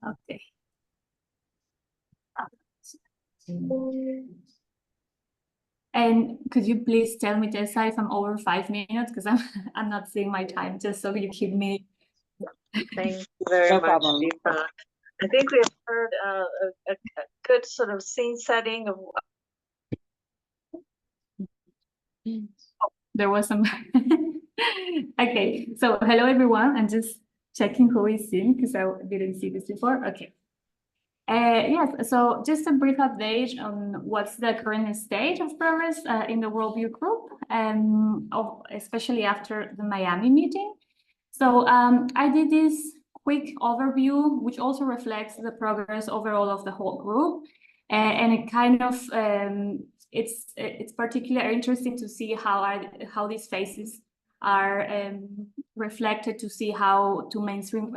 Okay. And could you please tell me, Tessa, if I'm over 5 minutes, because I'm not seeing my time, just so you keep me. Thank you very No much, problem. Deepa. I think we have heard a good sort of scene setting of. There was some. Okay, so hello everyone. I'm just checking who is in because I didn't see this before. Okay. Yes, so just a brief update on what's the current state of progress in the Worldview Group, especially after the Miami meeting. So I did this quick overview, which also reflects the progress overall of the whole group, and it kind of it's particularly interesting to see how these phases are reflected, to see how to mainstream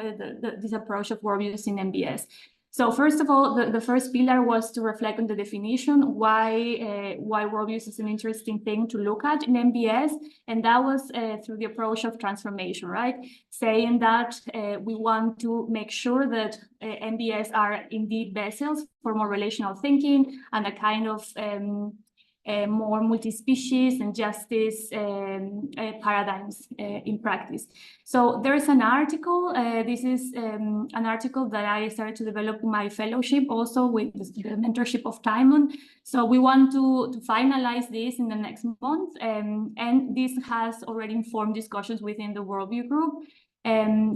this approach of worldviews in MBS. So first of all, the first pillar was to reflect on the definition, why worldviews is an interesting thing to look at in MBS, and that was through the approach of transformation, right? Saying that we want to make sure that MBS are indeed vessels for more relational thinking and a kind of more multi-species and justice paradigms in practice. So there's an article, this is an article that I started to develop in my fellowship also with the mentorship of Timon. So we want to finalize this in the next month, and this has already informed discussions within the Worldview Group,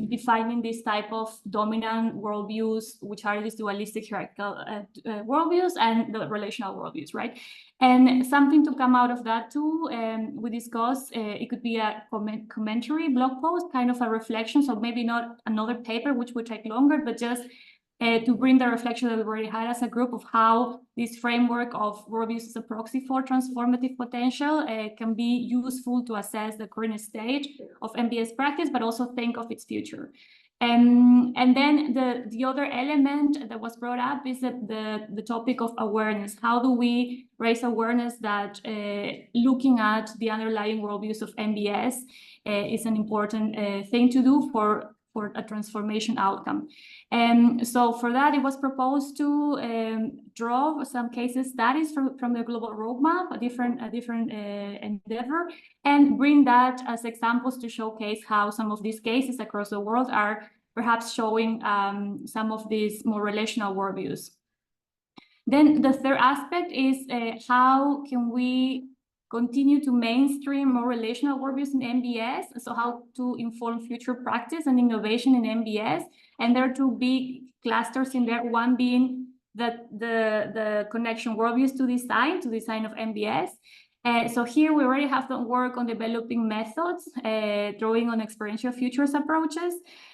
defining this type of dominant worldviews, which are these dualistic hierarchical worldviews and the relational worldviews, right? And something to come out of that too, we discussed, it could be a commentary blog post, kind of a reflection, so maybe not another paper, which would take longer, but just to bring the reflection that we already had as a group of how this framework of worldviews as a proxy for transformative potential can be useful to assess the current state of MBS practice, but also think of its future. And then the other element that was brought up is that the topic of awareness. How do we raise awareness that looking at the underlying worldviews of MBS is an important thing to do for a transformation outcome. And so for that, it was proposed to draw some case studies from the global roadmap, a different endeavor, and bring that as examples to showcase how some of these cases across the world are perhaps showing some of these more relational worldviews. Then the third aspect is how can we continue to mainstream more relational worldviews in MBS, so how to inform future practice and innovation in MBS. And there are two big clusters in there, one being the connection worldviews to design of MBS. So here we already have done work on developing methods, drawing on experiential futures approaches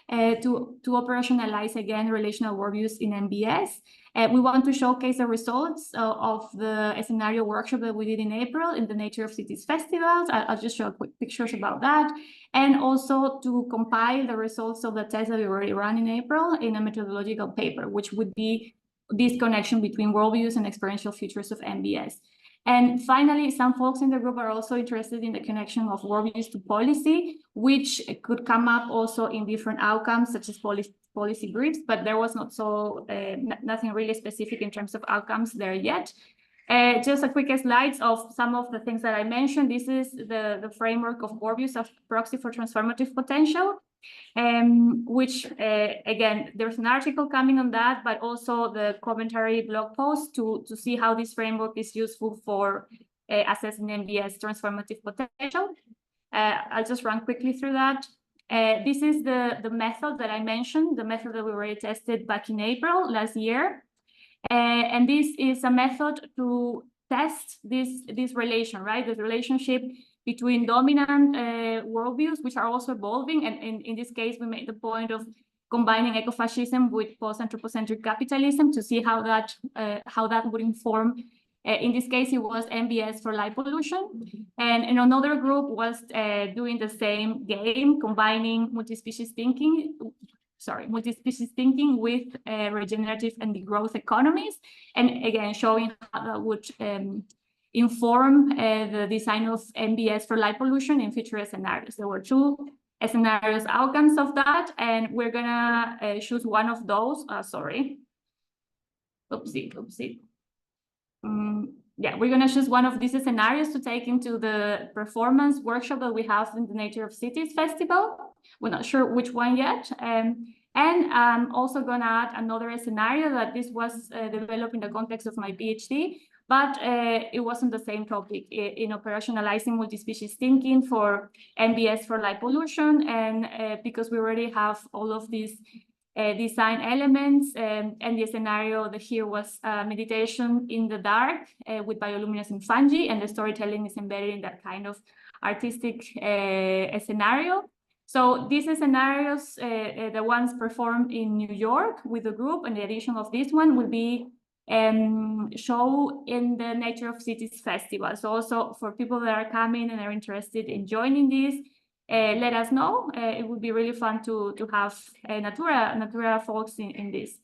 to operationalize again relational worldviews in MBS. We want to showcase the results of the scenario workshop that we did in April in the Nature of Cities festivals. I'll just show quick pictures about that. And also to compile the results of the test that we already ran in April in a methodological paper, which would be this connection between worldviews and experiential futures of MBS. And finally, some folks in the group are also interested in the connection of worldviews to policy, which could come up also in different outcomes, such as policy briefs, but there was nothing really specific in terms of outcomes there yet. Just a quick slides of some of the things that I mentioned. This is the framework of worldviews of proxy for transformative potential, which again, there's an article coming on that, but also the commentary blog post to see how this framework is useful for assessing MBS transformative potential. I'll just run quickly through that. This is the method that I mentioned, the method that we already tested back in April last year. And this is a method to test this relation, right? The relationship between dominant worldviews, which are also evolving. And in this case, we made the point of combining ecofascism with post-anthropocentric capitalism to see how that would inform. In this case, it was MBS for light pollution. And another group was doing the same game, combining multi-species thinking with regenerative and degrowth economies. And again, showing how that would inform the design of MBS for light pollution in future scenarios. There were two scenarios outcomes of that, and we're gonna choose one of those. Sorry. Oopsie. Yeah, we're gonna choose one of these scenarios to take into the performance workshop that we have in the Nature of Cities Festival. We're not sure which one yet. And I'm also gonna add another scenario that this was developed in the context of my PhD, but it wasn't the same topic in operationalizing multi-species thinking for NBS for light pollution. And because we already have all of these design elements, and the scenario that here was meditation in the dark with bioluminescent fungi, and the storytelling is embedded in that kind of artistic scenario. So these scenarios, the ones performed in New York with the group, and the addition of this one will be show in the Nature of Cities Festival. So also for people that are coming and are interested in joining this, let us know. It would be really fun to have NATURA folks in this.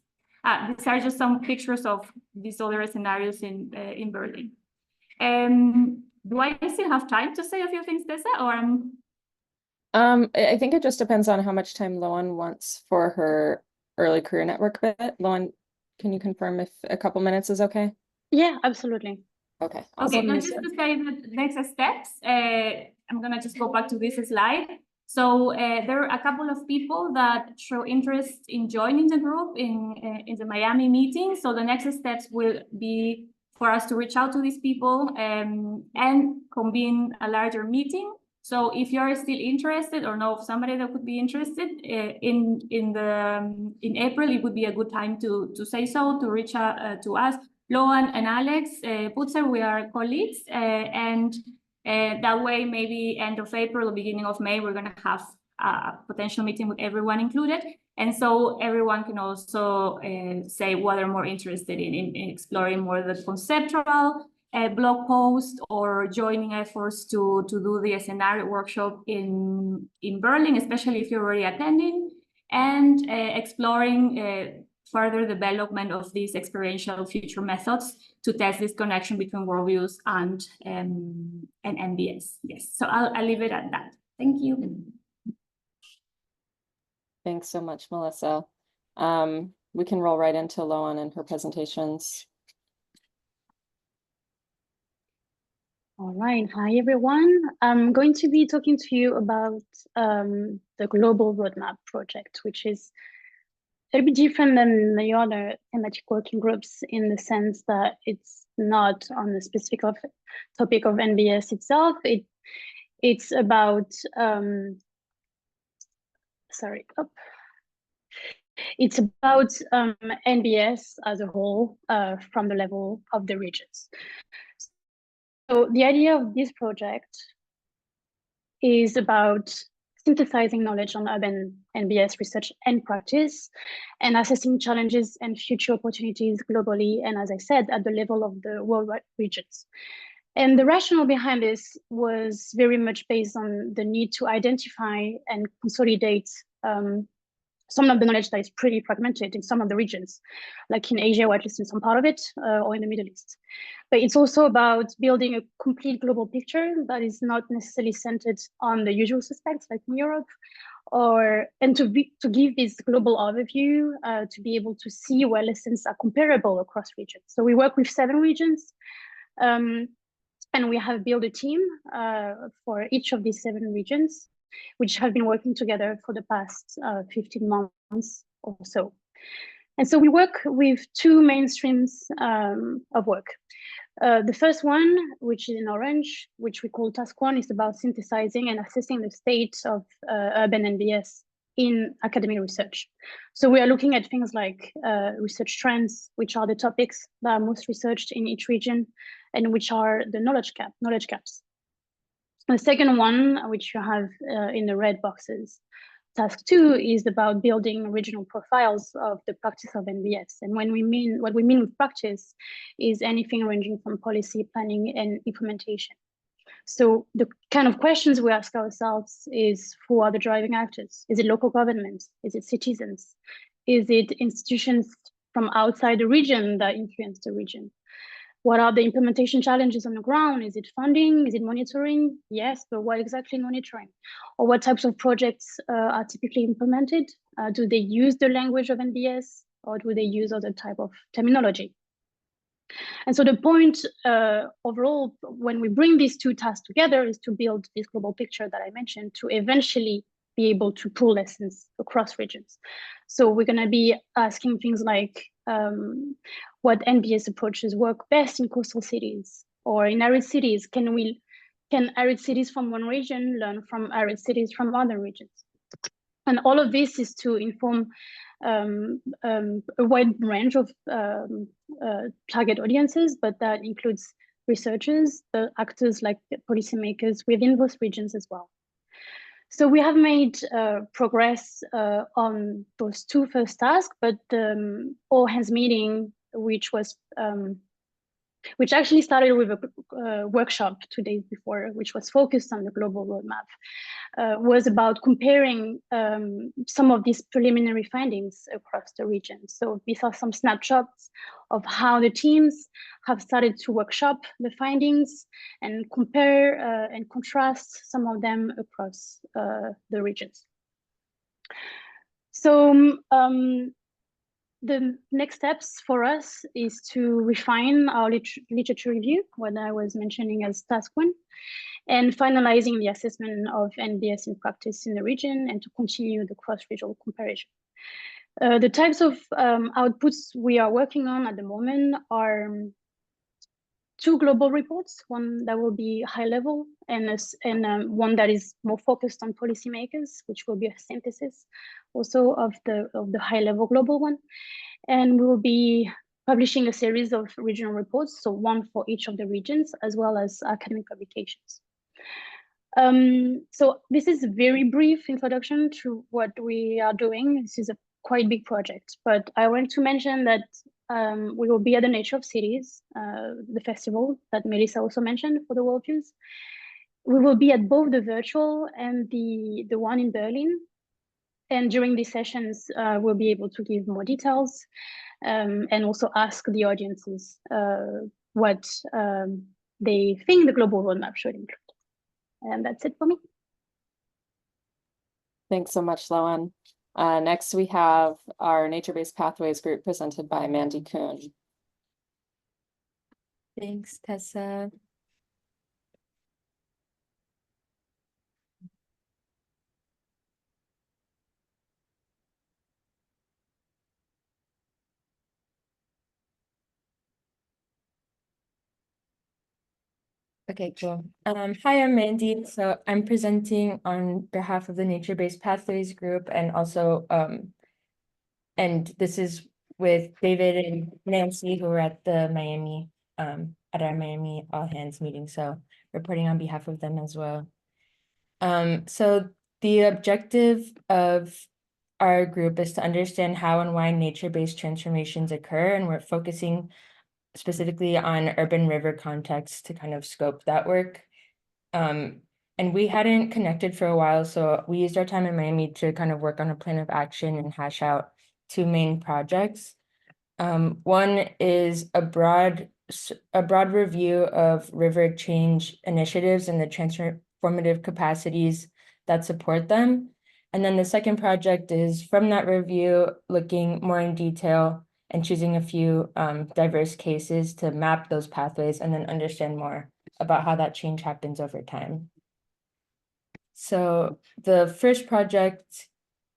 These are just some pictures of these other scenarios in Berlin. Do I still have time to say a few things, Tessa, or I think it just depends on how much time Loan wants for her early career network bit. Loan, can you confirm if a couple minutes is okay? Yeah, absolutely. Okay. Okay, Awesome. now just to say the next steps, I'm gonna just go back to this slide. So there are a couple of people that show interest in joining the group in the Miami meeting. So the next steps will be for us to reach out to these people and convene a larger meeting. So if you are still interested or know of somebody that could be interested in April, it would be a good time to say so, to reach out to us. Loan and Alex Putzer, we are colleagues, and that way, maybe end of April or beginning of May, we're going to have a potential meeting with everyone included. And so everyone can also say what they're more interested in exploring more the conceptual blog post or joining efforts to do the scenario workshop in Berlin, especially if you're already attending, and exploring further development of these experiential future methods to test this connection between worldviews and NBS. Yes, so I'll leave it at that. Thank you. Thanks so much, Melissa. We can roll right into Loan and her presentations. All right. Hi, everyone. I'm going to be talking to you about the Global Roadmap project, which is a bit different than the other thematic working groups in the sense that it's not on the specific topic of NBS itself. It's about It's about NBS as a whole from the level of the regions. So the idea of this project is about synthesizing knowledge on urban NBS research and practice, and assessing challenges and future opportunities globally, and as I said, at the level of the worldwide regions. And the rationale behind this was very much based on the need to identify and consolidate some of the knowledge that is pretty fragmented in some of the regions, like in Asia, or at least in some part of it, or in the Middle East. But it's also about building a complete global picture that is not necessarily centered on the usual suspects, like in Europe, and to give this global overview, to be able to see where lessons are comparable across regions. So we work with 7 regions, and we have built a team for each of these 7 regions, which have been working together for the past 15 months or so. And so we work with 2 main streams of work. The first one, which is in orange, which we call task 1, is about synthesizing and assessing the state of urban NBS in academic research. So we are looking at things like research trends, which are the topics that are most researched in each region, and which are the knowledge gaps. The second one, which you have in the red boxes, task 2, is about building regional profiles of the practice of NBS. And what we mean with practice is anything ranging from policy, planning, and implementation. So the kind of questions we ask ourselves is, who are the driving actors? Is it local governments? Is it citizens? Is it institutions from outside the region that influence the region? What are the implementation challenges on the ground? Is it funding? Is it monitoring? Yes, but what exactly monitoring? Or what types of projects are typically implemented? Do they use the language of NBS, or do they use other type of terminology? And so the point overall, when we bring these two tasks together, is to build this global picture that I mentioned to eventually be able to pull lessons across regions. So we're going to be asking things like what NBS approaches work best in coastal cities or in arid cities. Can arid cities from one region learn from arid cities from other regions? And all of this is to inform a wide range of target audiences, but that includes researchers, actors like policymakers within those regions as well. So we have made progress on those two first tasks, but all hands meeting, which actually started with a workshop 2 days before, which was focused on the global roadmap, was about comparing some of these preliminary findings across the region. So these are some snapshots of how the teams have started to workshop the findings and compare and contrast some of them across the regions. So the next steps for us is to refine our literature review, what I was mentioning as task 1, and finalizing the assessment of NBS in practice in the region, and to continue the cross-regional comparison. The types of outputs we are working on at the moment are 2 global reports, one that will be high level and one that is more focused on policymakers, which will be a synthesis also of the high level global one. And we will be publishing a series of regional reports, so one for each of the regions, as well as academic publications. So this is a very brief introduction to what we are doing. This is a quite big project, but I want to mention that we will be at the Nature of Cities, the festival that Melissa also mentioned for the Worldviews. We will be at both the virtual and the one in Berlin. And during these sessions, we'll be able to give more details and also ask the audiences what they think the global roadmap should include. And that's it for me. Thanks so much, Loan. Next, we have our Nature-Based Pathways group presented by Mandy Kuhn. Thanks, Tessa. Okay, cool. Hi, I'm Mandy. So I'm presenting on behalf of the Nature-Based Pathways group, and also and this is with David and Nancy, who are at the Miami at our Miami all hands meeting. So reporting on behalf of them as well. So the objective of our group is to understand how and why nature-based transformations occur, and we're focusing specifically on urban river contexts to kind of scope that work. And we hadn't connected for a while, so we used our time in Miami to kind of work on a plan of action and hash out 2 main projects. One is a broad review of river change initiatives and the transformative capacities that support them. And then the second project is from that review, looking more in detail and choosing a few diverse cases to map those pathways and then understand more about how that change happens over time. So the first project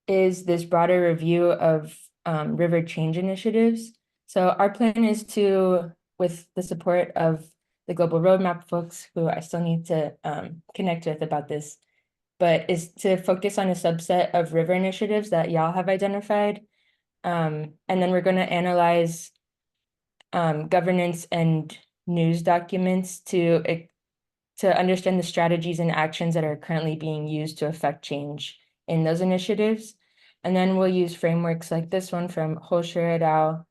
is this broader review of river change initiatives. So our plan is to, with the support of the Global Roadmap folks, who I still need to connect with about this, but is to focus on a subset of river initiatives that y'all have identified. And then we're going to analyze governance and news documents to understand the strategies and actions that are currently being used to affect change in those initiatives. And then we'll use frameworks like this one from Holscher et al.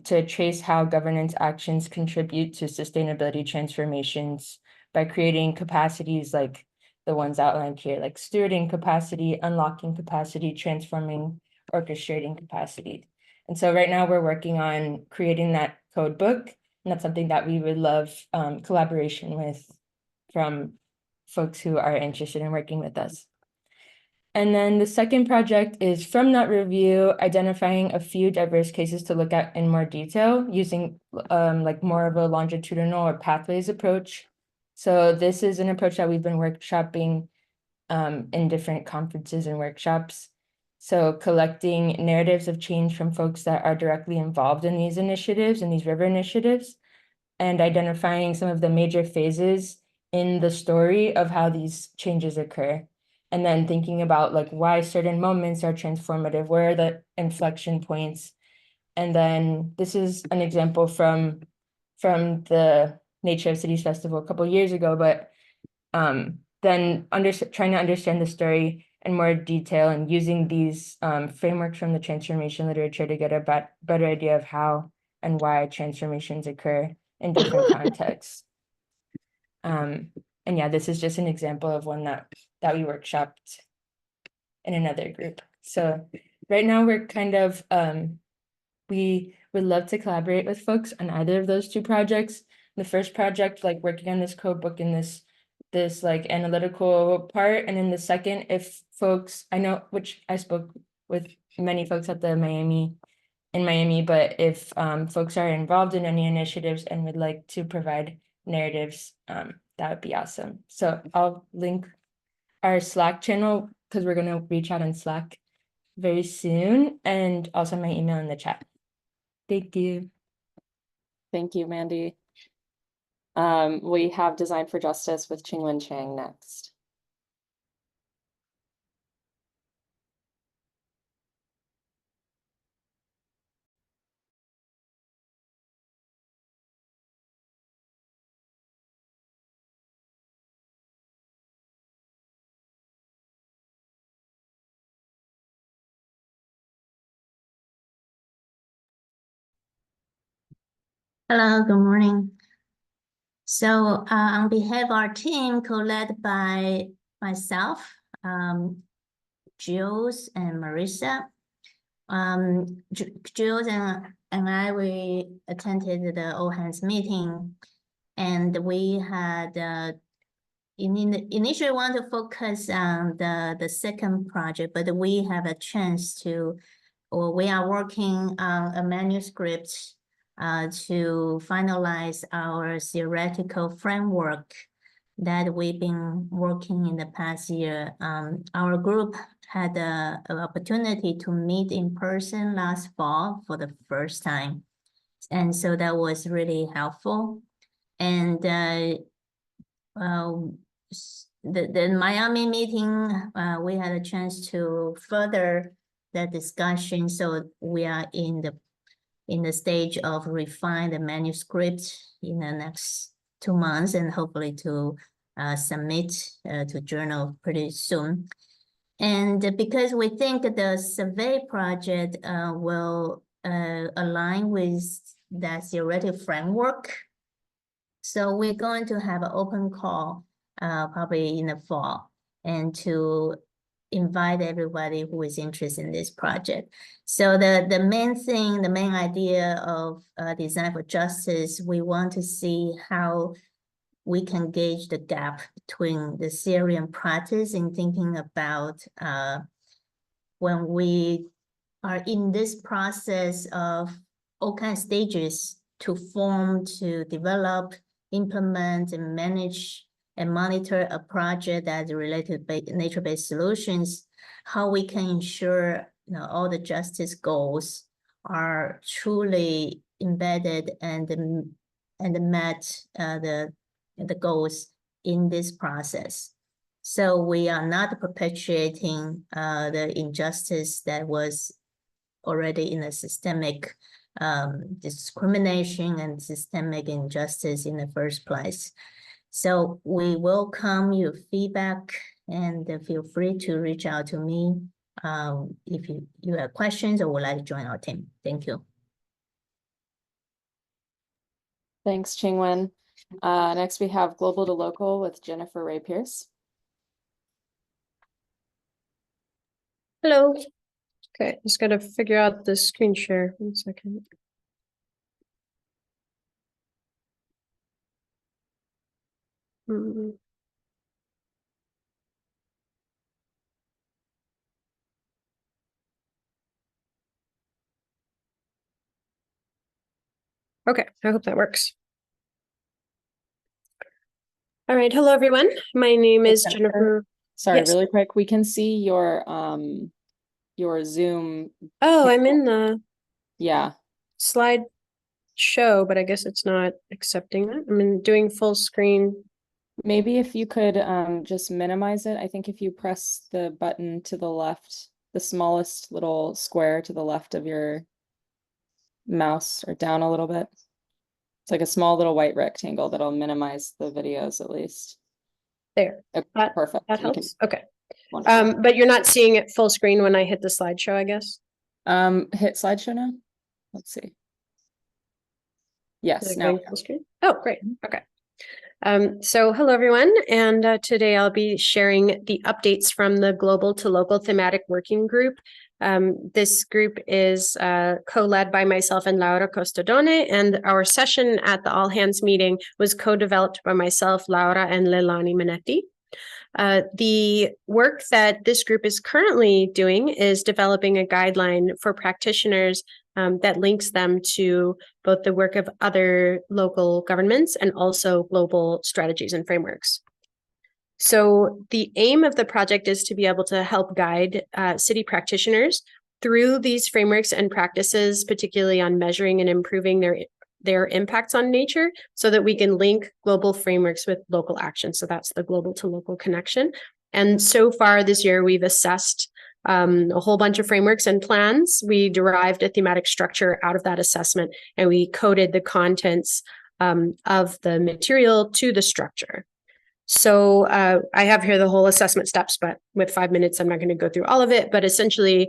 To trace how governance actions contribute to sustainability transformations by creating capacities like the ones outlined here, like stewarding capacity, unlocking capacity, transforming, orchestrating capacity. And so right now we're working on creating that code book And that's something that we would love collaboration with from folks who are interested in working with us. And then the second project is from that review, identifying a few diverse cases to look at in more detail using like more of a longitudinal or pathways approach. So this is an approach that we've been workshopping in different conferences and workshops. So collecting narratives of change from folks that are directly involved in these initiatives and these river initiatives, and identifying some of the major phases in the story of how these changes occur. And then thinking about like why certain moments are transformative, where are the inflection points. And then this is an example from the Nature of Cities Festival a couple years ago, but then trying to understand the story in more detail and using these frameworks from the transformation literature to get a better idea of how and why transformations occur in different contexts. And yeah, this is just an example of one that we workshopped in another group. So right now we're kind of, we would love to collaborate with folks on either of those two projects. The first project, like working on this code book and this like analytical part. And then the second, if folks, I know, which I spoke with many folks at in Miami, but if folks are involved in any initiatives and would like to provide narratives, that would be awesome. So I'll link our Slack channel because we're going to reach out on Slack very soon, and also my email in the chat. Thank you. Thank you, Mandy. We have Design for Justice with Qingwen Chang next. Hello, good morning. So on behalf of our team, co-led by myself, Jules and Marissa, Jules and I, we attended the all hands meeting, and we had initially want to focus on the second project, but we have a chance to, or we are working on a manuscript to finalize our theoretical framework that we've been working in the past year. Our group had an opportunity to meet in person last fall for the first time. And so that was really helpful. And the Miami meeting, we had a chance to further the discussion. So we are in the stage of refine the manuscript in the next 2 months, and hopefully to submit to journal pretty soon. And because we think the survey project will align with that theoretical framework, so we're going to have an open call probably in the fall, and to invite everybody who is interested in this project. So the main idea of Design for Justice, we want to see how we can gauge the gap between the theory and practice in thinking about when we are in this process of all kinds of stages to form, to develop, implement, and manage and monitor a project that's related to nature-based solutions, how we can ensure all the justice goals are truly embedded and met the goals in this process. So we are not perpetuating the injustice that was already in a systemic discrimination and systemic injustice in the first place. So we welcome your feedback, and feel free to reach out to me if you have questions or would like to join our team. Thank you. Thanks, Qingwen. Next we have Global to Local with Jennifer Ray Pierce. Hello. Okay, just gotta figure out the screen share. 1 second. Mm. Okay, I hope that works. All right, hello everyone. My name is Jennifer. Jennifer. Sorry, Yes. really quick, we can see your Zoom. Oh, I'm in the Yeah, slide show, but I guess it's not accepting that. I'm doing full screen. maybe if you could just minimize it. I think if you press the button to the left, the smallest little square to the left of your mouse, or down a little bit. It's like a small little white rectangle that'll minimize the videos at least. There. Okay, That, perfect. that We can- helps. Okay. Wonderful. But you're not seeing it full screen when I hit the slideshow, I guess. Hit slideshow now. Let's see. Is Yes, it now. going full screen? Oh, great. Okay. So hello everyone, and today I'll be sharing the updates from the Global to Local Thematic Working Group. This group is co-led by myself and Laura Costodone, and our session at the All Hands meeting was co-developed by myself, Laura, and Leilani Minetti. The work that this group is currently doing is developing a guideline for practitioners that links them to both the work of other local governments and also global strategies and frameworks. So the aim of the project is to be able to help guide city practitioners through these frameworks and practices, particularly on measuring and improving their impacts on nature, so that we can link global frameworks with local action. So that's the global to local connection. And so far this year, we've assessed a whole bunch of frameworks and plans. We derived a thematic structure out of that assessment, and we coded the contents of the material to the structure. So I have here the whole assessment steps, but with 5 minutes, I'm not going to go through all of it. But essentially,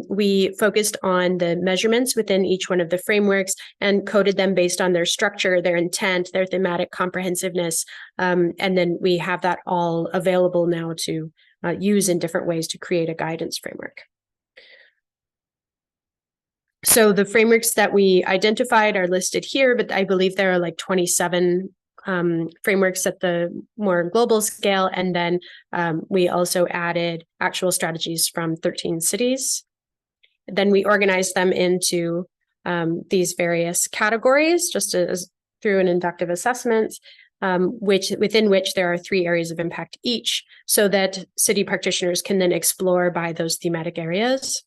we focused on the measurements within each one of the frameworks and coded them based on their structure, their intent, their thematic comprehensiveness. And then we have that all available now to use in different ways to create a guidance framework. So the frameworks that we identified are listed here, but I believe there are like 27 frameworks at the more global scale. And then we also added actual strategies from 13 cities. Then we organized them into these various categories, just as through an inductive assessment, within which there are 3 areas of impact each, so that city practitioners can then explore by those thematic areas.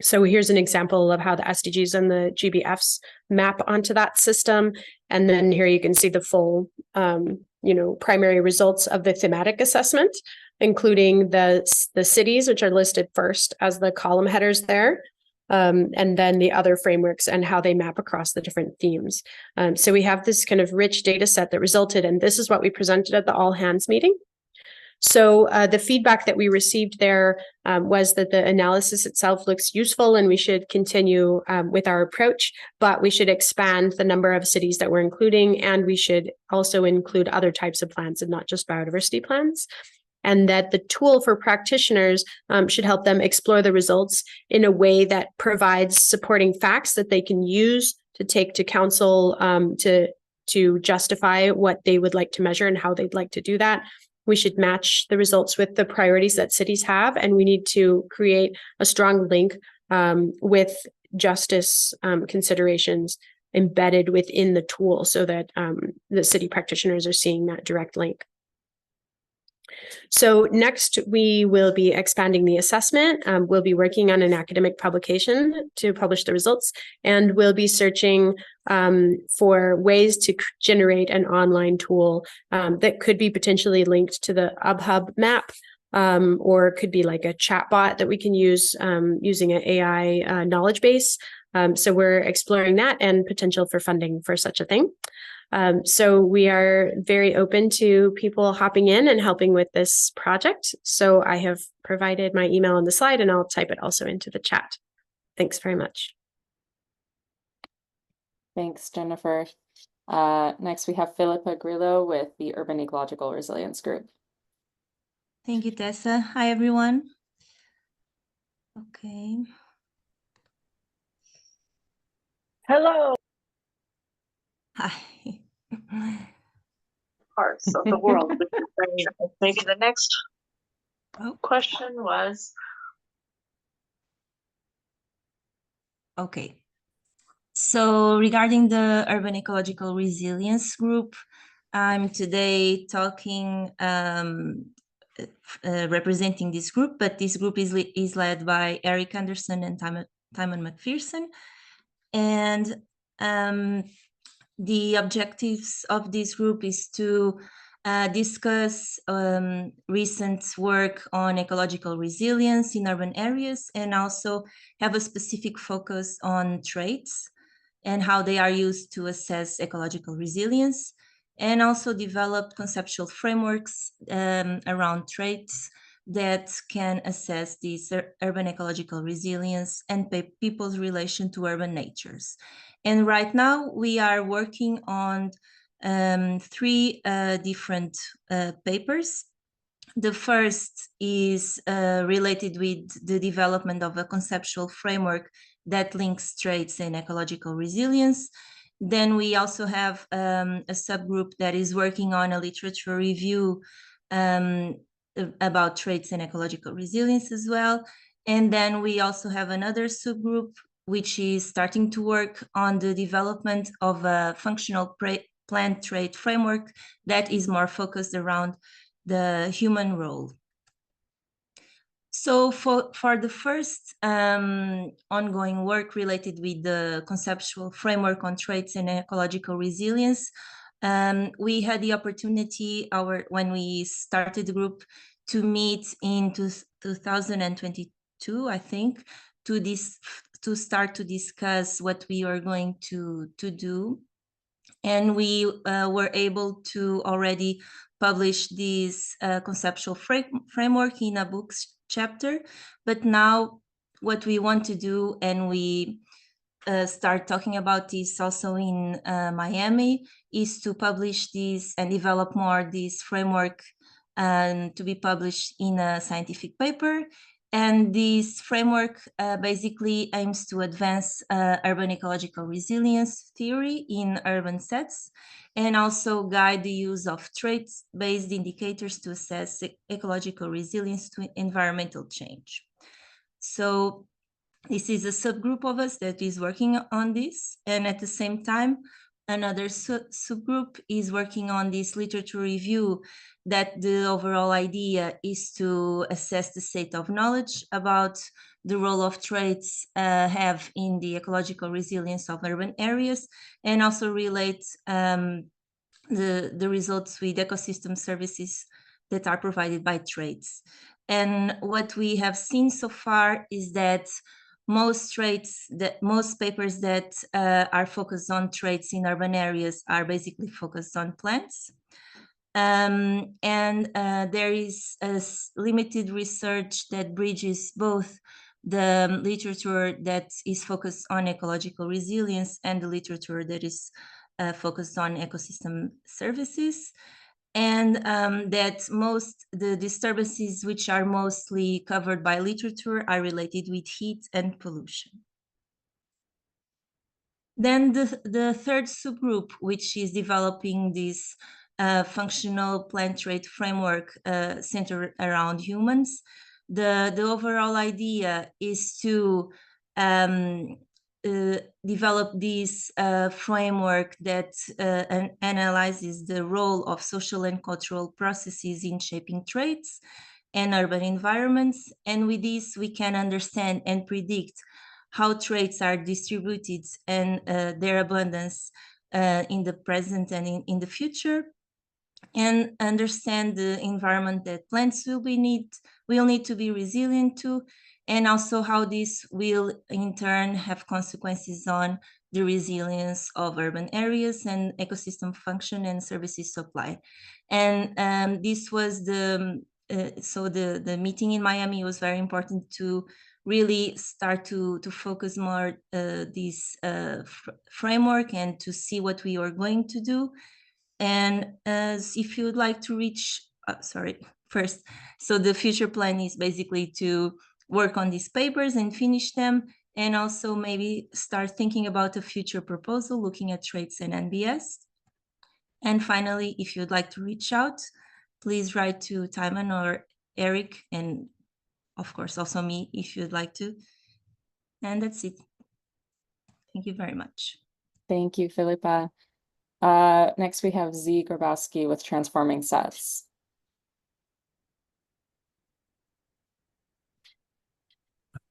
So here's an example of how the SDGs and the GBFs map onto that system. And then here you can see the full, primary results of the thematic assessment, including the cities, which are listed first as the column headers there, and then the other frameworks and how they map across the different themes. So we have this kind of rich data set that resulted, and this is what we presented at the All Hands meeting. So the feedback that we received there was that the analysis itself looks useful and we should continue with our approach, but we should expand the number of cities that we're including, and we should also include other types of plans and not just biodiversity plans. And that the tool for practitioners should help them explore the results in a way that provides supporting facts that they can use to take to council to justify what they would like to measure and how they'd like to do that. We should match the results with the priorities that cities have, and we need to create a strong link with justice considerations embedded within the tool so that the city practitioners are seeing that direct link. So next, we will be expanding the assessment. We'll be working on an academic publication to publish the results, and we'll be searching for ways to generate an online tool that could be potentially linked to the UbHub map, or it could be like a chat bot that we can use using an AI knowledge base. So we're exploring that and potential for funding for such a thing. So we are very open to people hopping in and helping with this project. So I have provided my email on the slide, and I'll type it also into the chat. Thanks very much. Thanks, Jennifer. Next, we have Philippa Grillo with the Urban Ecological Resilience Group. Thank you, Tessa. Hi, everyone. Okay. Hello. Hi. parts of the world. Which is very nice. Maybe the next question was, Okay. So regarding the Urban Ecological Resilience Group, I'm today talking representing this group, but this group is led by Eric Anderson and Timon McPherson. And the objectives of this group is to discuss recent work on ecological resilience in urban areas, and also have a specific focus on traits and how they are used to assess ecological resilience, and also develop conceptual frameworks around traits that can assess this urban ecological resilience and people's relation to urban natures. And right now we are working on three different papers. The first is related with the development of a conceptual framework that links traits and ecological resilience. Then we also have a subgroup that is working on a literature review about traits and ecological resilience as well. And then we also have another subgroup which is starting to work on the development of a functional plant trait framework that is more focused around the human role. So for the first ongoing work related with the conceptual framework on traits and ecological resilience, we had the opportunity when we started the group to meet in 2022, I think, to start to discuss what we are going to do. And we were able to already publish this conceptual framework in a book chapter. But now what we want to do, and we start talking about this also in Miami, is to publish this and develop more this framework to be published in a scientific paper. And this framework basically aims to advance urban ecological resilience theory in urban sets, and also guide the use of traits-based indicators to assess ecological resilience to environmental change. So this is a subgroup of us that is working on this, and at the same time, another subgroup is working on this literature review, that the overall idea is to assess the state of knowledge about the role of traits have in the ecological resilience of urban areas, and also relate the results with ecosystem services that are provided by traits. And what we have seen so far is that most papers that are focused on traits in urban areas are basically focused on plants. And there is a limited research that bridges both the literature that is focused on ecological resilience and the literature that is focused on ecosystem services. And that the disturbances which are mostly covered by literature are related with heat and pollution. Then the third subgroup, which is developing this functional plant trait framework centered around humans, the overall idea is to develop this framework that analyzes the role of social and cultural processes in shaping traits and urban environments. And with this, we can understand and predict how traits are distributed and their abundance in the present and in the future, and understand the environment that plants will need to be resilient to, and also how this will in turn have consequences on the resilience of urban areas and ecosystem function and services supply. And this was so the meeting in Miami was very important to really start to focus more this framework and to see what we are going to do. And if you would like to reach, first, so the future plan is basically to work on these papers and finish them, and also maybe start thinking about a future proposal looking at traits and NBS. And finally, if you'd like to reach out, please write to Timon or Eric, and of course also me if you'd like to. And that's it. Thank you very much. Thank you, Philippa. Next we have Z Grabowski with Transforming Sets.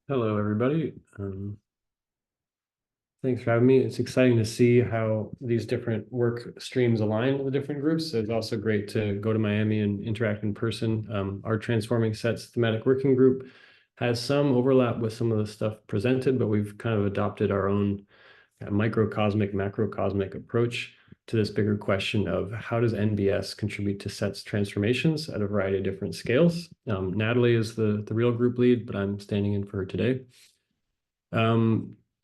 Hello, everybody. Thanks for having me. It's exciting to see how these different work streams align with the different groups. So it's also great to go to Miami and interact in person. Our Transforming Sets thematic working group has some overlap with some of the stuff presented, but we've kind of adopted our own microcosmic, macrocosmic approach to this bigger question of how does NBS contribute to sets transformations at a variety of different scales. Natalie is the real group lead, but I'm standing in for her today.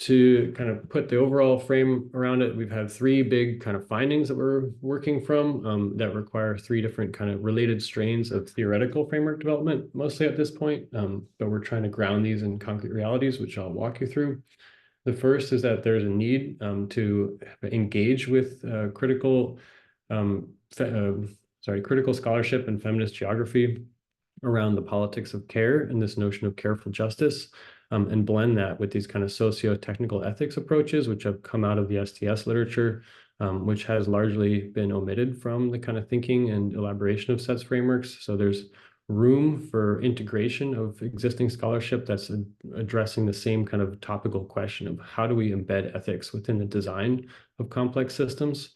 To kind of put the overall frame around it, we've had three big kind of findings that we're working from that require three different kind of related strains of theoretical framework development, mostly at this point, but we're trying to ground these in concrete realities, which I'll walk you through. The first is that there's a need to engage with critical scholarship and feminist geography around the politics of care and this notion of careful justice, and blend that with these kind of socio-technical ethics approaches, which have come out of the STS literature, which has largely been omitted from the kind of thinking and elaboration of sets frameworks. So there's room for integration of existing scholarship that's addressing the same kind of topical question of how do we embed ethics within the design of complex systems.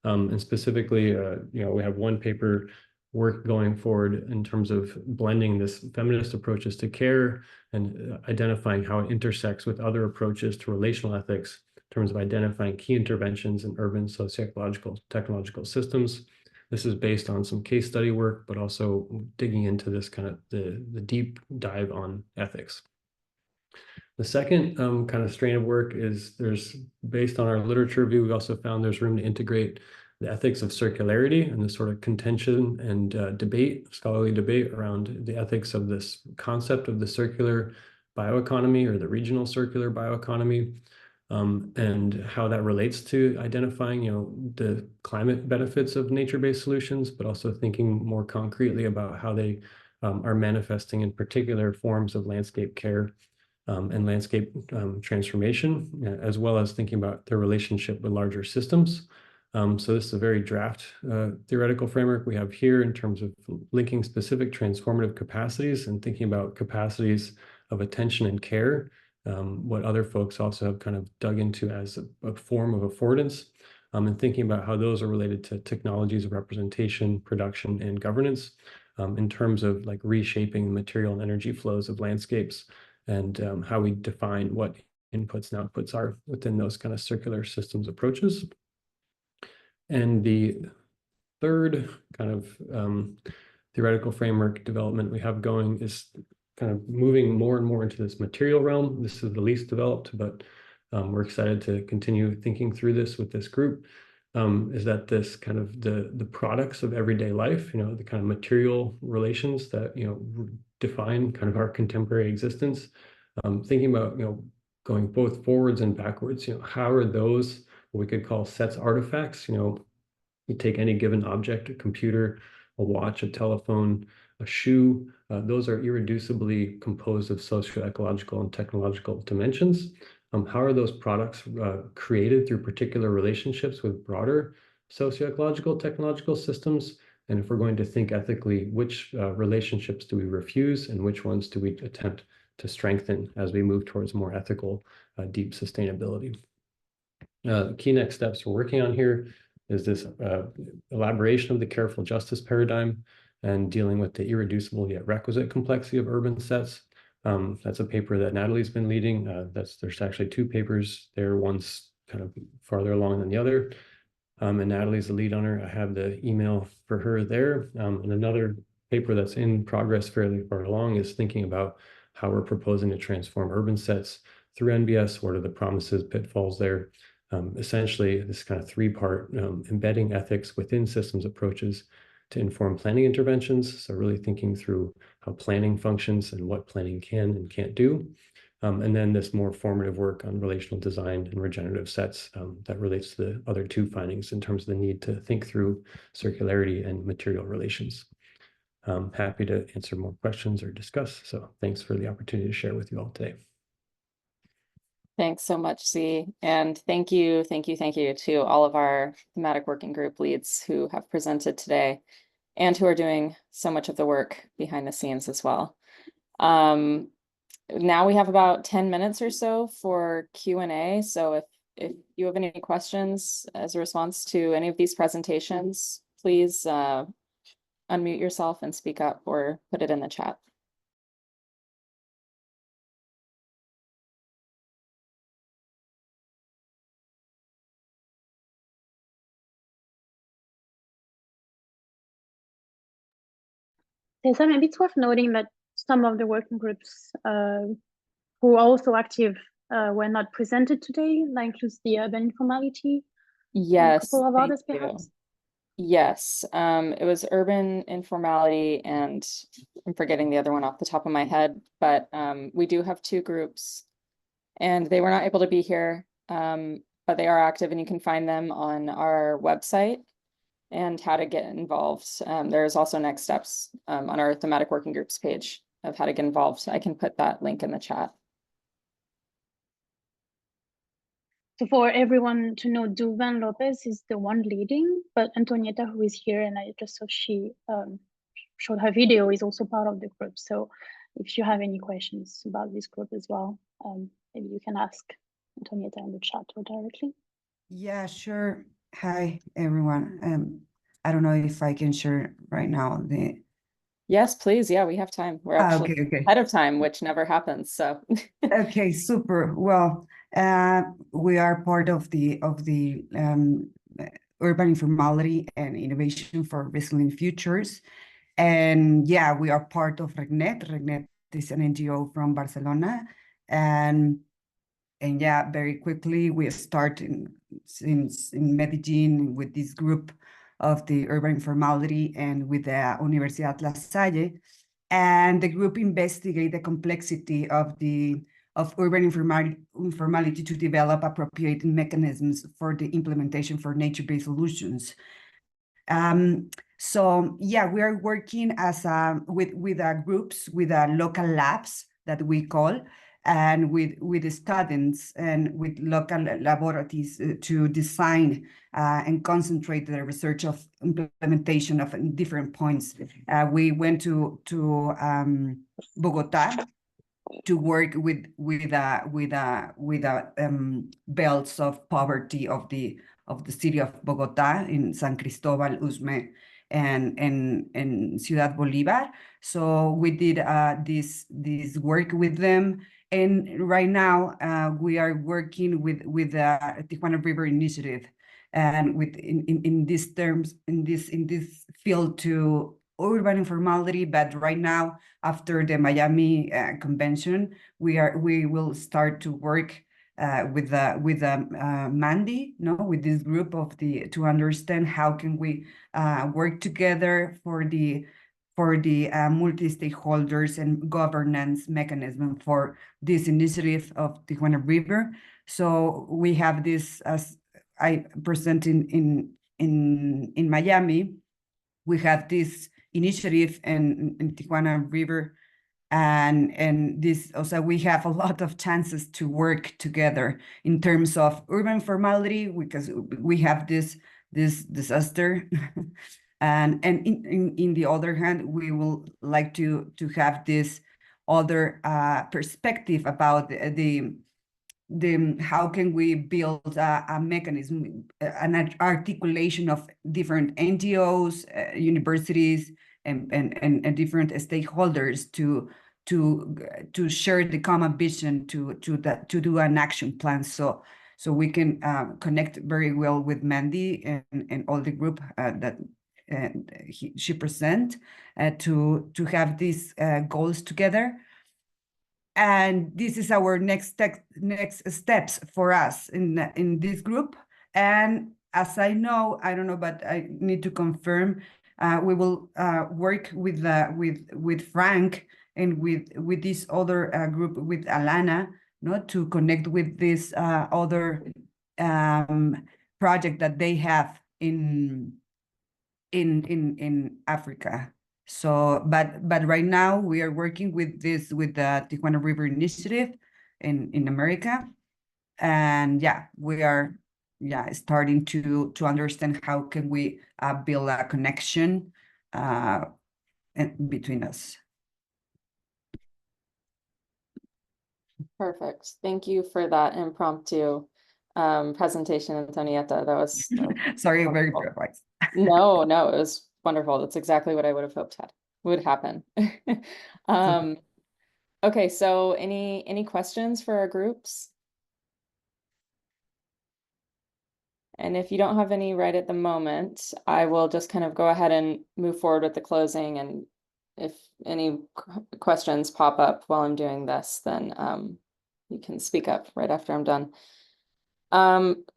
And specifically, we have one paper work going forward in terms of blending this feminist approaches to care and identifying how it intersects with other approaches to relational ethics in terms of identifying key interventions in urban socio-ecological technological systems. This is based on some case study work, but also digging into this kind of the deep dive on ethics. The second kind of strain of work is based on our literature review, we also found there's room to integrate the ethics of circularity and the sort of contention and scholarly debate around the ethics of this concept of the circular bioeconomy or the regional circular bioeconomy, and how that relates to identifying, the climate benefits of nature-based solutions, but also thinking more concretely about how they are manifesting in particular forms of landscape care and landscape transformation, as well as thinking about their relationship with larger systems. So this is a very draft theoretical framework we have here in terms of linking specific transformative capacities and thinking about capacities of attention and care, what other folks also have kind of dug into as a form of affordance, and thinking about how those are related to technologies of representation, production, and governance, in terms of like reshaping the material and energy flows of landscapes, and how we define what inputs and outputs are within those kind of circular systems approaches. And the third kind of theoretical framework development we have going is kind of moving more and more into this material realm. This is the least developed, but we're excited to continue thinking through this with this group. Is that this kind of the products of everyday life, the kind of material relations that, define kind of our contemporary existence. Thinking about, going both forwards and backwards, how are those what we could call sets artifacts? You take any given object, a computer, a watch, a telephone, a shoe, those are irreducibly composed of socio-ecological and technological dimensions. How are those products created through particular relationships with broader socio-ecological technological systems? And if we're going to think ethically, which relationships do we refuse and which ones do we attempt to strengthen as we move towards more ethical, deep sustainability? Key next steps we're working on here is this elaboration of the careful justice paradigm and dealing with the irreducible yet requisite complexity of urban sets. That's a paper that Natalie's been leading. There's actually two papers there, one's kind of farther along than the other. And Natalie's the lead on her. I have the email for her there. And another paper that's in progress fairly far along is thinking about how we're proposing to transform urban sets through NBS. What are the promises, pitfalls there? Essentially, this kind of three-part embedding ethics within systems approaches to inform planning interventions. So really thinking through how planning functions and what planning can and can't do. And then this more formative work on relational design and regenerative sets that relates to the other two findings in terms of the need to think through circularity and material relations. Happy to answer more questions or discuss. So thanks for the opportunity to share with you all today. Thanks so much, Z. And thank you to all of our thematic working group leads who have presented today and who are doing so much of the work behind the scenes as well. Now we have about 10 minutes or so for Q&A. So if you have any questions as a response to any of these presentations, please unmute yourself and speak up or put it in the chat. So maybe it's worth noting that some of the working groups who are also active were not presented today, like includes the urban informality. Yes, a couple of thank others, you. perhaps. Yes, it was urban informality, and I'm forgetting the other one off the top of my head, but we do have two groups, and they were not able to be here, but they are active, and you can find them on our website and how to get involved. There's also next steps on our thematic working groups page of how to get involved. I can put that link in the chat. So for everyone to know, Duvan Lopez is the one leading, but Antonieta, who is here, and I just saw she showed her video, is also part of the group. So if you have any questions about this group as well, maybe you can ask Antonieta in the chat or directly. Yeah, sure. Hi, everyone. I don't know if I can share right now the. Yes, please. Yeah, we have time. We're actually Okay. ahead of time, which never happens. So Okay, super. Well, we are part of the urban informality and innovation for resilient futures, and yeah, we are part of REGNET. REGNET is an NGO from Barcelona, and yeah, very quickly we start in Medellin with this group of the urban informality and with the Universidad La Salle, and the group investigate the complexity of urban informality to develop appropriate mechanisms for the implementation for nature-based solutions. So yeah, we are working as with groups with local labs that we call, and with the students and with local laboratories to design and concentrate the research of implementation of different points. We went to Bogota to work with belts of poverty of the city of Bogota in San Cristobal, Usme, and Ciudad Bolívar. So we did this work with them, and right now we are working with the Tijuana River Initiative, and in these terms in this field to urban informality. But right now, after the Miami convention, we will start to work with Mandy, with this group to understand how can we work together for the multi-stakeholders and governance mechanism for this initiative of Tijuana River. So we have this, as I presented in Miami, we have this initiative in Tijuana River, and this also we have a lot of chances to work together in terms of urban formality, because we have this disaster. And in the other hand, we will like to have this other perspective about the how can we build a mechanism, an articulation of different NGOs, universities, and different stakeholders to share the common vision to do an action plan. So we can connect very well with Mandy and all the group that she present to have these goals together. And this is our next steps for us in this group. And as I don't know, but I need to confirm, we will work with Frank and with this other group with Alana, to connect with this other project that they have in Africa. So, but right now we are working with the Tijuana River Initiative in America, and we are starting to understand how can we build a connection between us. Perfect. Thank you for that impromptu presentation, Antonietta. That was Sorry, very wonderful. improvised. No, it was wonderful. That's exactly what I would have hoped would happen. Okay, so any questions for our groups? And if you don't have any right at the moment, I will just kind of go ahead and move forward with the closing. And if any questions pop up while I'm doing this, then you can speak up right after I'm done.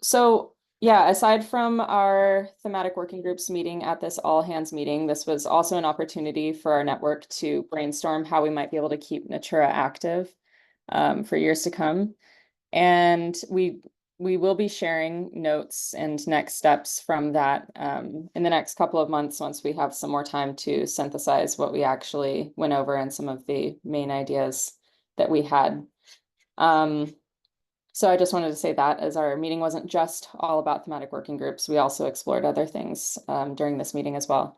So yeah, aside from our thematic working groups meeting at this all hands meeting, this was also an opportunity for our network to brainstorm how we might be able to keep NATURA active for years to come. And we will be sharing notes and next steps from that in the next couple of months once we have some more time to synthesize what we actually went over and some of the main ideas that we had. So I just wanted to say that as our meeting wasn't just all about thematic working groups, we also explored other things during this meeting as well.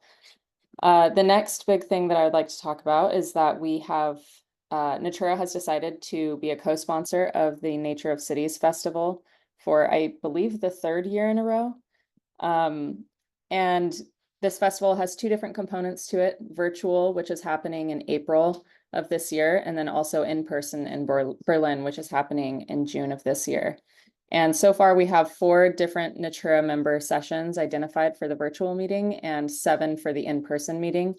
The next big thing that I would like to talk about is that we have NATURA has decided to be a co-sponsor of the Nature of Cities Festival for, I believe, the 3rd year in a row. And this festival has 2 different components to it: virtual, which is happening in April of this year, and then also in person in Berlin, which is happening in June of this year. And so far we have 4 different NATURA member sessions identified for the virtual meeting and 7 for the in-person meeting.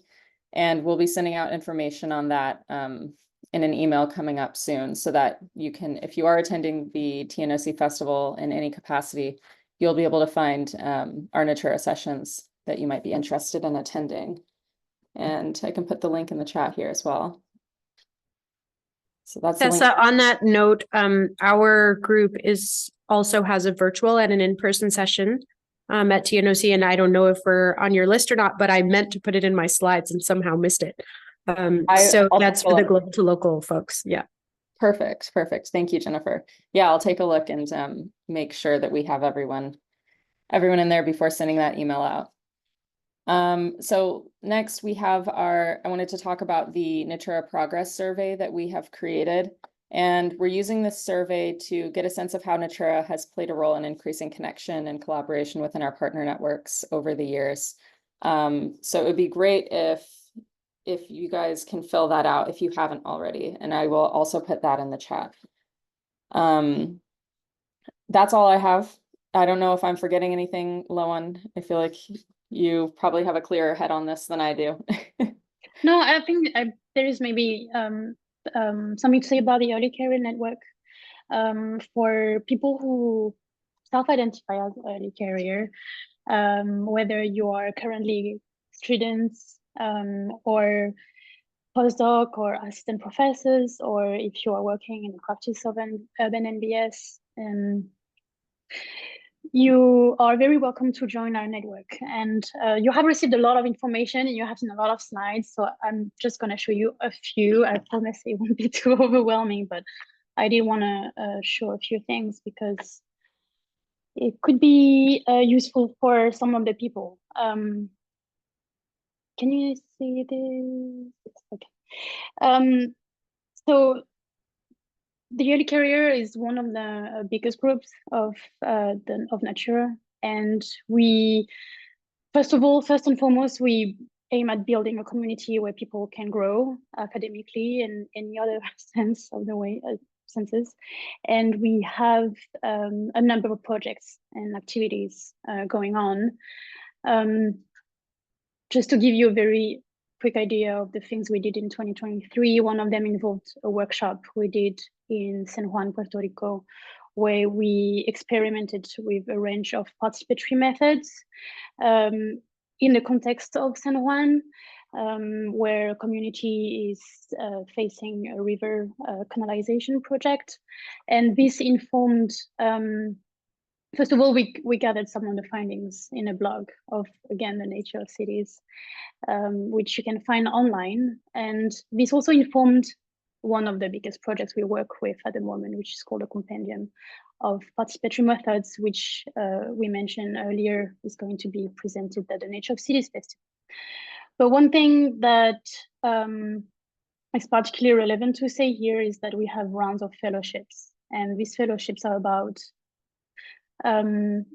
And we'll be sending out information on that in an email coming up soon, so that you can, if you are attending the TNOC Festival in any capacity, you'll be able to find our NATURA sessions that you might be interested in attending. And I can put the link in the chat here as well. So that's the link. Tessa, on that note, our group also has a virtual and an in-person session at TNOC, and I don't know if we're on your list or not, but I meant to put it in my slides and somehow missed it. So that's for the global to local folks. Yeah. Perfect. Thank you, Jennifer. Yeah, I'll take a look and make sure that we have everyone in there before sending that email out. So next we have I wanted to talk about the NATURA progress survey that we have created. And we're using this survey to get a sense of how NATURA has played a role in increasing connection and collaboration within our partner networks over the years. So it would be great if you guys can fill that out if you haven't already, and I will also put that in the chat. That's all I have. I don't know if I'm forgetting anything, Loan. I feel like you probably have a clearer head on this than I do. No, I think there is maybe something to say about the early career network. For people who self-identify as early career, whether you are currently students or postdoc or assistant professors, or if you are working in the practice of an urban NBS, you are very welcome to join our network. And you have received a lot of information and you have seen a lot of slides. So I'm just going to show you a few. I promise it won't be too overwhelming, but I did want to show a few things because it could be useful for some of the people. Can you see this? Okay. So the early career is one of the biggest groups of NATURA, and we, first and foremost, we aim at building a community where people can grow academically and any other sense of the way senses, and we have a number of projects and activities going on. Just to give you a very quick idea of the things we did in 2023, one of them involved a workshop we did in San Juan, Puerto Rico, where we experimented with a range of participatory methods in the context of San Juan. where a community is facing a river canalization project. And this informed, first of all, we gathered some of the findings in a blog of, again, the Nature of Cities, which you can find online. And this also informed one of the biggest projects we work with at the moment, which is called a compendium of participatory methods, which we mentioned earlier is going to be presented at the Nature of Cities Festival. But one thing that is particularly relevant to say here is that we have rounds of fellowships, and these fellowships are about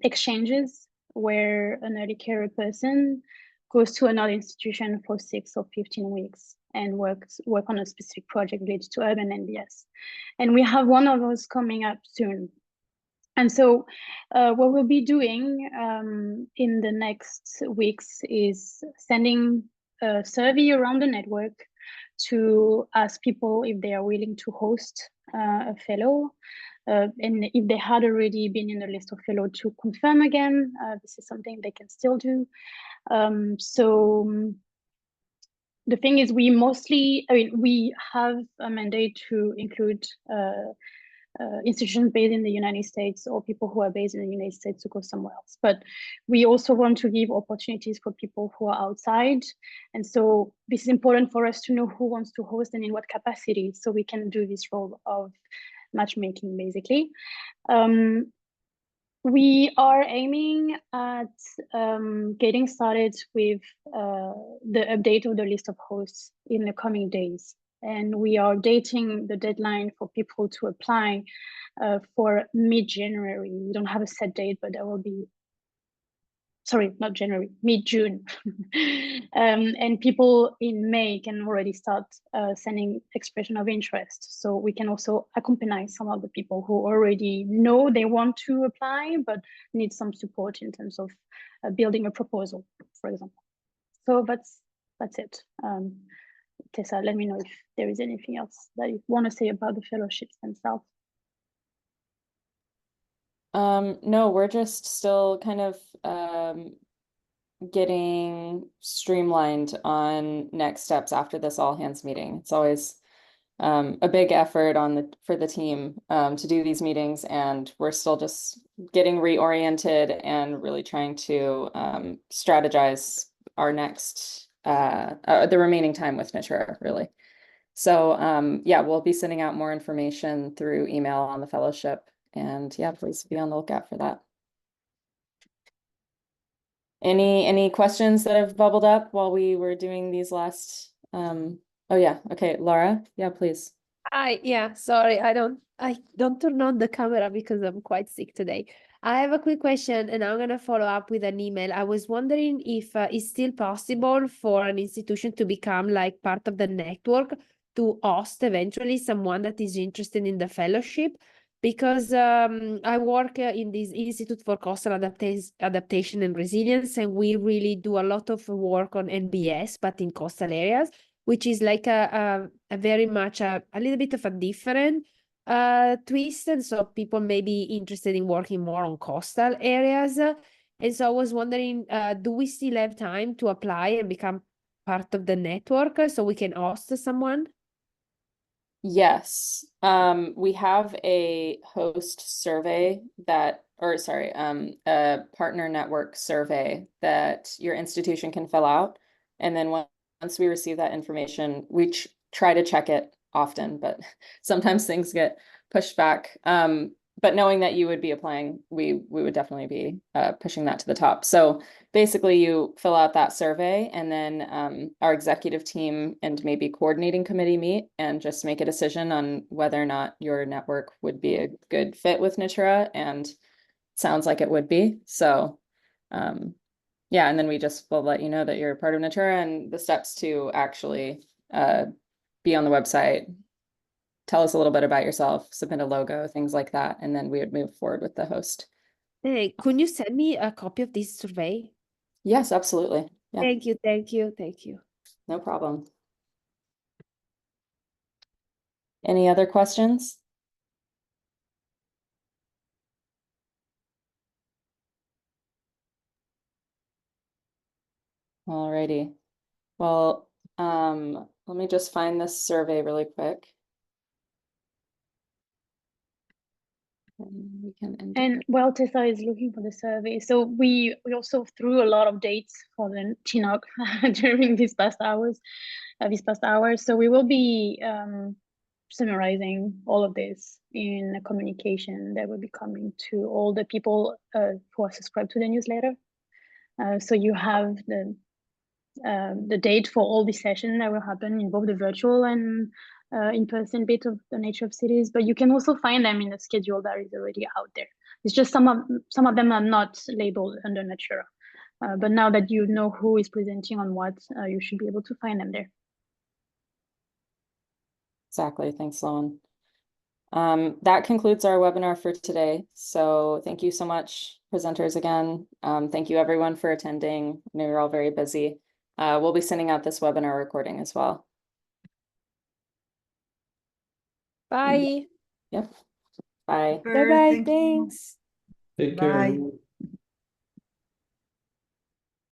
exchanges where an early carer person goes to another institution for 6 or 15 weeks and work on a specific project related to urban NBS. And we have one of those coming up soon. And so what we'll be doing in the next weeks is sending a survey around the network to ask people if they are willing to host a fellow. And if they had already been in the list of fellow, to confirm again, this is something they can still do. The thing is, we have a mandate to include institutions based in the United States or people who are based in the United States to go somewhere else. But we also want to give opportunities for people who are outside. And so this is important for us to know who wants to host and in what capacity, so we can do this role of matchmaking, basically. We are aiming at getting started with the update of the list of hosts in the coming days. And we are dating the deadline for people to apply for mid-January. We don't have a set date, but there will be, sorry, not January, mid-June. And people in May can already start sending expression of interest. So we can also accompany some of the people who already know they want to apply, but need some support in terms of building a proposal, for example. So that's it. Tessa, let me know if there is anything else that you want to say about the fellowships themselves. No, we're just still kind of getting streamlined on next steps after this all hands meeting. It's always a big effort for the team to do these meetings, and we're still just getting reoriented and really trying to strategize our next the remaining time with NATURA, really. So yeah, we'll be sending out more information through email on the fellowship, and yeah, please be on the lookout for that. Any questions that have bubbled up while we were doing these last oh yeah, okay, Laura, yeah, please. Yeah, sorry, I don't turn on the camera because I'm quite sick today. I have a quick question, and I'm gonna follow up with an email. I was wondering if it's still possible for an institution to become like part of the network to host eventually someone that is interested in the fellowship, because I work in this Institute for Coastal Adaptation and Resilience, and we really do a lot of work on NBS, but in coastal areas, which is like a very much a little bit of a different twist. And so people may be interested in working more on coastal areas. And so I was wondering, do we still have time to apply and become part of the network so we can host someone? Yes, we have a host survey that, or sorry, a partner network survey that your institution can fill out. And then once we receive that information, we try to check it often, but sometimes things get pushed back. But knowing that you would be applying, we would definitely be pushing that to the top. So basically you fill out that survey, and then our executive team and maybe coordinating committee meet and just make a decision on whether or not your network would be a good fit with NATURA, and it sounds like it would be. So yeah, and then we just will let you know that you're part of NATURA and the steps to actually be on the website, tell us a little bit about yourself, submit a logo, things like that, and then we would move forward with the host. Hey, can you send me a copy of this survey? Yes, absolutely. Yeah. Thank you, thank you, thank you. No problem. Any other questions? Alrighty. Well, Let me just find this survey really quick. And we can end And while Tessa is looking for the survey, so we also threw a lot of dates for the Chinook during these past hours. So we will be summarizing all of this in a communication that will be coming to all the people who are subscribed to the newsletter. So you have the date for all the sessions that will happen in both the virtual and in-person bit of the Nature of Cities, but you can also find them in the schedule that is already out there. It's just some of them are not labeled under Natura. But now that you know who is presenting on what, you should be able to find them there. Exactly. Thanks, Sloan. That concludes our webinar for today. So thank you so much, presenters again. Thank you everyone for attending. I know you're all very busy. We'll be sending out this webinar recording as well. Bye. Yep. Bye. Bye-bye. Thank you. Thanks. Take care. Bye. everyone.